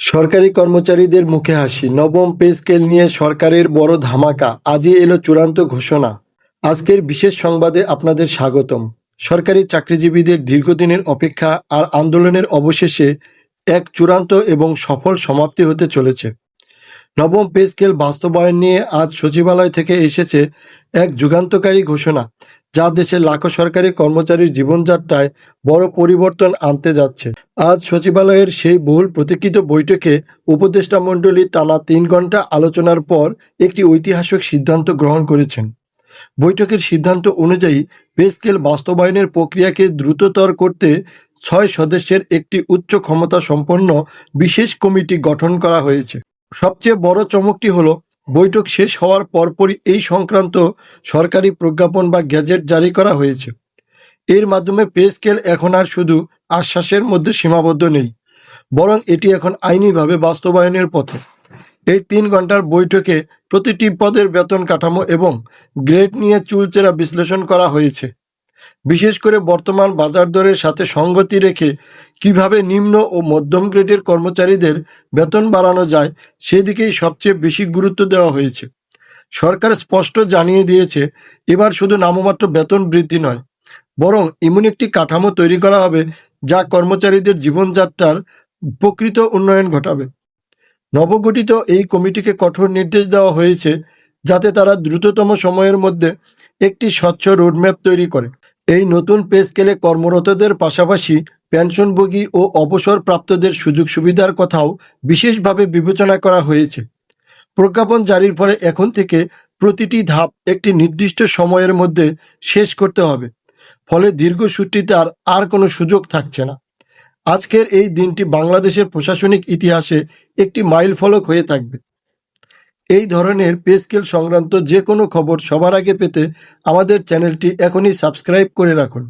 সরকারি কর্মচারীদের মুখে হাসি, নবম পে স্কেল নিয়ে সরকারের বড় ধামাকা, আজই এলো চূড়ান্ত ঘোষণা। আজকের বিশেষ সংবাদে আপনাদের স্বাগতম। সরকারি চাকরিজীবীদের দীর্ঘদিনের অপেক্ষা আর আন্দোলনের অবশেষে এক চূড়ান্ত এবং সফল সমাপ্তি হতে চলেছে। নবম পে স্কেল বাস্তবায়ন নিয়ে আজ সচিবালয় থেকে এসেছে এক যুগান্তকারী ঘোষণা, যা দেশের লাখো সরকারি কর্মচারীর জীবনযাত্রায় বড় পরিবর্তন আনতে যাচ্ছে। আজ সচিবালয়ের সেই বহুল প্রতীক্ষিত বৈঠকে উপদেষ্টা মণ্ডলী টানা ৩ ঘন্টা আলোচনার পর একটি ঐতিহাসিক সিদ্ধান্ত গ্রহণ করেছেন। বৈঠকের সিদ্ধান্ত অনুযায়ী পে স্কেল বাস্তবায়নের প্রক্রিয়াকে দ্রুততর করতে ৬ সদস্যের একটি উচ্চ ক্ষমতা সম্পন্ন বিশেষ কমিটি গঠন করা হয়েছে। সবচেয়ে বড় চমকটি হলো, বৈঠক শেষ হওয়ার পরপরই এই সংক্রান্ত সরকারি প্রজ্ঞাপন বা গ্যাজেট জারি করা হয়েছে। এর মাধ্যমে পে স্কেল এখন আর শুধু আশ্বাসের মধ্যে সীমাবদ্ধ নেই, বরং এটি এখন আইনিভাবে বাস্তবায়নের পথে। এই ৩ ঘন্টার বৈঠকে প্রতিটি পদের বেতন কাঠামো এবং গ্রেড নিয়ে চুলচেরা বিশ্লেষণ করা হয়েছে। বিশেষ করে বর্তমান বাজার দরের সাথে সঙ্গতি রেখে কিভাবে নিম্ন ও মধ্যম গ্রেডের কর্মচারীদের বেতন বাড়ানো যায় সেদিকেই সবচেয়ে বেশি গুরুত্ব দেওয়া হয়েছে। সরকার স্পষ্ট জানিয়ে দিয়েছে, এবার শুধু নামমাত্র বেতন বৃদ্ধি নয়, বরং এমন একটি কাঠামো তৈরি করা হবে যা কর্মচারীদের জীবনযাত্রার প্রকৃত উন্নয়ন ঘটাবে। নবগঠিত এই কমিটিকে কঠোর নির্দেশ দেওয়া হয়েছে যাতে তারা দ্রুততম সময়ের মধ্যে একটি স্বচ্ছ রোডম্যাপ তৈরি করে। এই নতুন পে স্কেলে কর্মরতদের পাশাপাশি পেনশনভোগী ও অবসরপ্রাপ্তদের সুযোগ সুবিধার কথাও বিশেষভাবে বিবেচনা করা হয়েছে। প্রজ্ঞাপন জারির ফলে এখন থেকে প্রতিটি ধাপ একটি নির্দিষ্ট সময়ের মধ্যে শেষ করতে হবে, ফলে দীর্ঘসূত্রিতে আর কোনো সুযোগ থাকছে না। আজকের এই দিনটি বাংলাদেশের প্রশাসনিক ইতিহাসে একটি মাইলফলক হয়ে থাকবে। এই ধরনের পে স্কেল সংক্রান্ত যে কোনো খবর সবার আগে পেতে আমাদের চ্যানেলটি এখনই সাবস্ক্রাইব করে রাখুন।